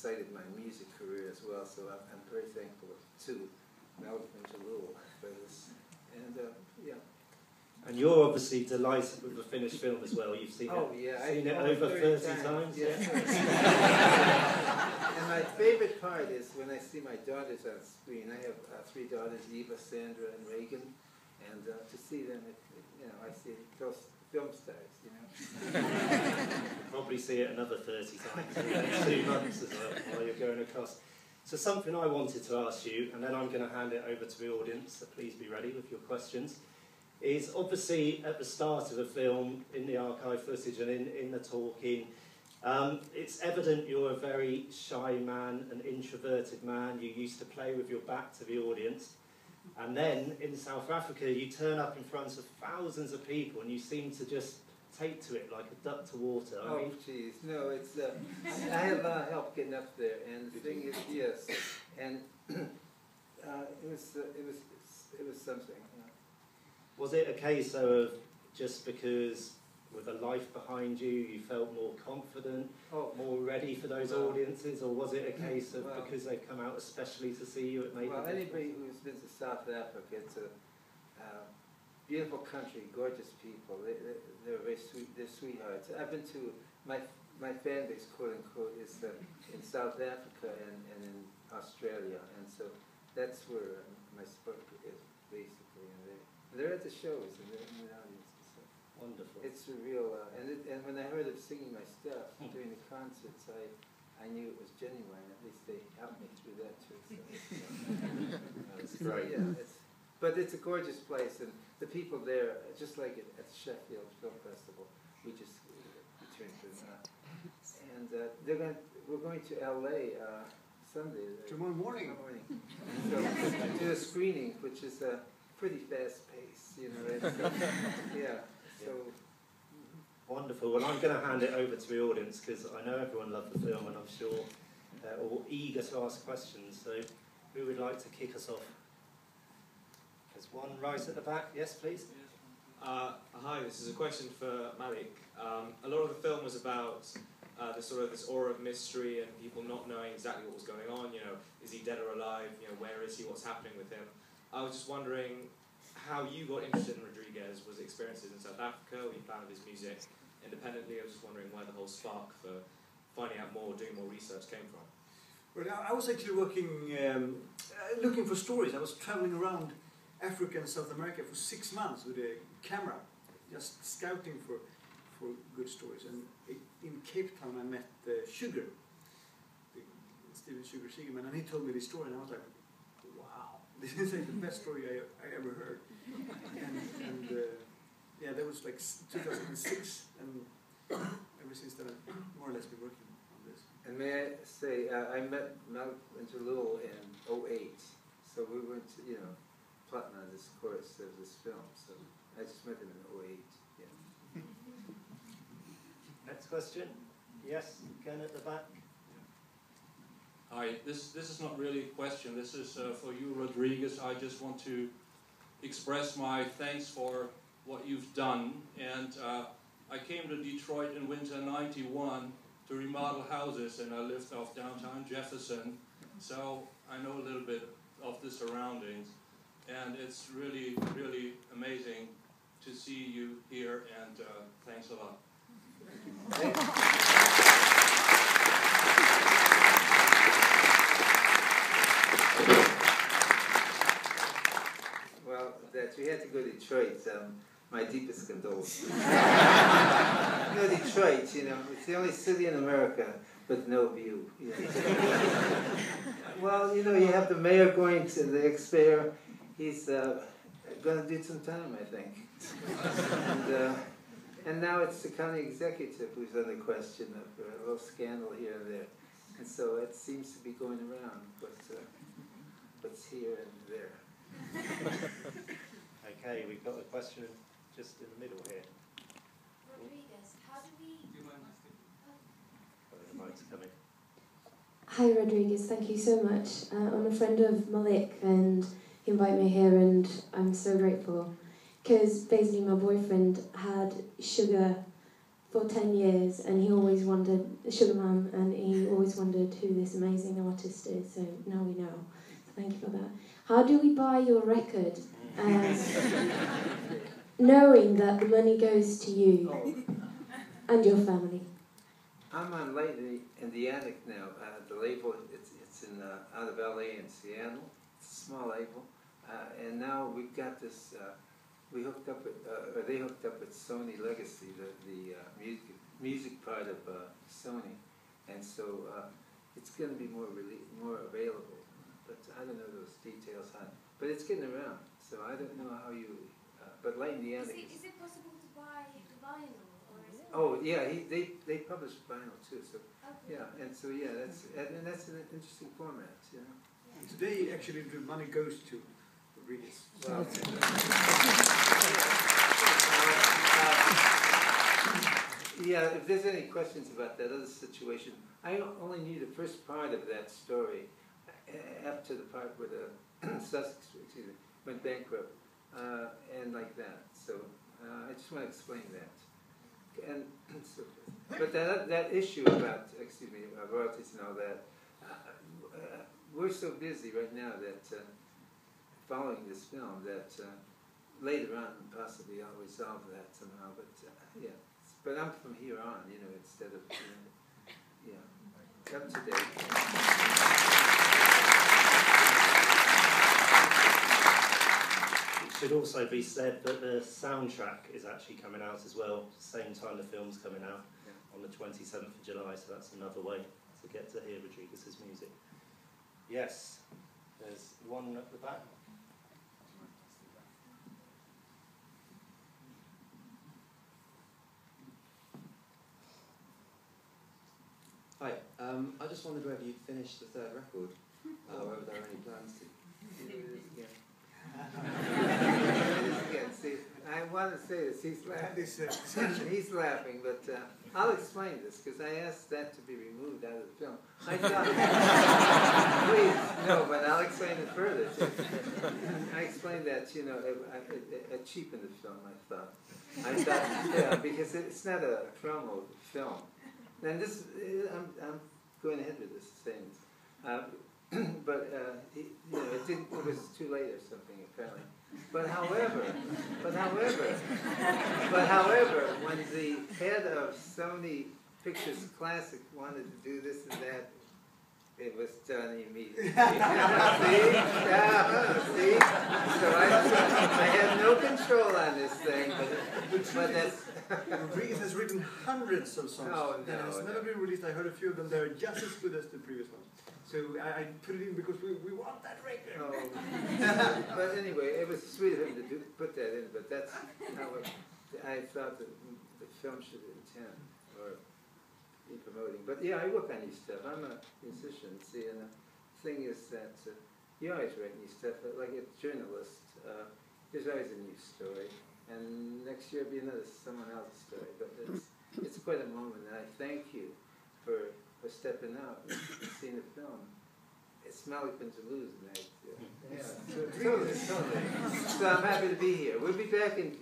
incited my music career as well. So I'm very thankful to Malik and Jalil for this. And yeah. And you're obviously delighted with the finished film as well. You've seen seen it over 30 times. Yeah. And my favorite part is when I see my daughters on screen. I have 3 daughters, Eva, Sandra, and Reagan. And to see them, I see those film stars, You'll probably see it another 30 times in the next 2 months as well while you're going across. So something I wanted to ask you, and then I'm going to hand it over to the audience, so please be ready with your questions, is obviously at the start of the film, in the archive footage and in the talking, it's evident you're a very shy man, an introverted man. You used to play with your back to the audience. And then in South Africa, you turn up in front of thousands of people and you seem to just take to it like a duck to water. Oh, jeez. No, it's... I had a lot of help getting up there. And the thing is, yes. And it was something. Was it a case of just because with a life behind you, you felt more confident, more ready for those audiences, or was it a case of because they've come out especially to see you, it made Well, anybody who's been to South Africa, it's a beautiful country, gorgeous people. They're very sweet. They're sweethearts. I've been to my fan base, quote unquote, is in South Africa and in Australia, and so that's where my sport is basically. And they're at the shows and they're in the audience. Wonderful. It's a real, and when I heard of singing my stuff during the concerts, I knew it was genuine. At least they helped me through that too. So That's great. Yeah, but it's a gorgeous place, and the people there, just like at Sheffield Film Festival, we just returned to them. And we're going to LA Sunday. Tomorrow morning. So do a screening, which is a pretty fast pace, yeah. So wonderful. Well, I'm going to hand it over to the audience because I know everyone loved the film and I'm sure they're all eager to ask questions. So who would like to kick us off? There's one right at the back. Yes, please. Hi, this is a question for Malik. A lot of the film was about this aura of mystery and people not knowing exactly what was going on. Is he dead or alive? Where is he? What's happening with him? I was just wondering how you got interested in Rodriguez. Was it experiences in South Africa, or you found his music independently? I was just wondering where the whole spark for finding out more, doing more research came from. Well, I was actually working, looking for stories. I was traveling around Africa and South America for 6 months with a camera, just scouting for good stories. And in Cape Town I met Sugar, Steven Sugar Segerman, and he told me this story, and I was like, wow, this is like the best story I ever heard. And yeah, that was like 2006, and ever since then I've more or less been working on this. And may I say, I met Malik and Jalil in 2008, so we went to, plotting on this course of this film, so I just met him in 2008, yeah. Next question. Yes, again at the back. Hi, this is not really a question, this is for you, Rodriguez. I just want to express my thanks for what you've done, and I came to Detroit in winter '91 to remodel houses, and I lived off downtown Jefferson, so I know a little bit of the surroundings, and it's really, really amazing to see you here, and thanks a lot. Well, that we had to go to Detroit. My deepest condolences. Detroit, it's the only city in America with no view. Well, you have the mayor going to the X-Fair. He's going to do some time, I think. And now it's the county executive who's under question of a little scandal here and there. And so it seems to be going around what's here and there. Okay, we've got a question just in the middle here. Rodriguez, how do we... The mic's coming. Hi Rodriguez, thank you so much. I'm a friend of Malik and he invited me here and I'm so grateful. Because basically my boyfriend had Sugar for 10 years, and he always wondered, Sugar Mum, and he always wondered who this amazing artist is, so now we know. Thank you for that. How do we buy your record? Knowing that the money goes to you and your family. I'm on Light in the Attic now. The label, it's in out of LA and Seattle. It's a small label. And now we've got this, we hooked up with, or they hooked up with Sony Legacy, the music part of Sony. And so it's going to be more available. But I don't know those details on it. But it's getting around. So I don't know how you, but Light in the Attic. Is it possible to buy the vinyl? Or is it Oh yeah, they publish vinyl too. So okay. yeah, and so yeah, that's an interesting format. You know. Yeah. Today, actually, the money goes to Rodriguez. Well, yeah, if there's any questions about that other situation, I only knew the first part of that story, up to the part where the Sussex, went bankrupt, and like that. So I just want to explain that. And so, but that issue about royalties and all that, we're so busy right now that following this film that later on possibly I'll resolve that somehow. But yeah, but I'm from here on, you know, instead of yeah, up to date. It should also be said that the soundtrack is actually coming out as well, same time the film's coming out, on the 27th of July, so that's another way to get to hear Rodriguez's music. Yes, there's one at the back. Hi, I just wondered whether you'd finished the third record, or whether there are any plans to. Again, see, I want to say this. He's laughing. He's laughing, but I'll explain this because I asked that to be removed out of the film. I thought, please, no, but I'll explain it further. I explained that, you know, it cheapened the film. I thought, yeah, because it's not a promo film. And this, I'm going ahead with this thing. But you know, it was too late or something apparently. But however, when the head of Sony Pictures Classic wanted to do this and that, it was done immediately. See? See? So I have no control on this thing, but that's. Rodriguez has written hundreds of songs. Oh, that has never been released. I heard a few of them. They're just as good as the previous ones. So I put it in because we want that record. Oh. But anyway, it was sweet of him to put that in, but that's not what I thought that the film should intend or be promoting. But yeah, I work on new stuff. I'm a musician, see, and the thing is that you always write new stuff, but like a journalist, there's always a new story. And next year will be someone else's story. But it's quite a moment, and I thank you for stepping out and seeing the film. It's Malik Ben Toulouse night. Yeah, totally. So I'm happy to be here. We'll be back in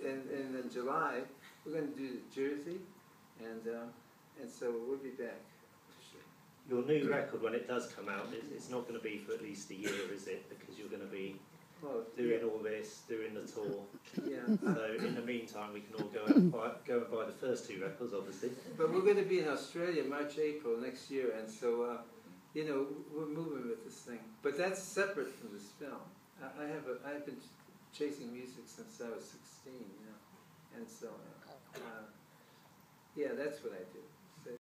July. We're going to do Jersey, and so we'll be back. Your new record, when it does come out, it's not going to be for at least a year, is it? Because you're going to be doing all this, doing the tour. Yeah. So in the meantime, we can all go and buy the first two records, obviously. But we're going to be in Australia March, April next year, and so you know, we're moving with this thing. But that's separate from this film. I've been chasing music since I was 16, you know, and so yeah, that's what I do.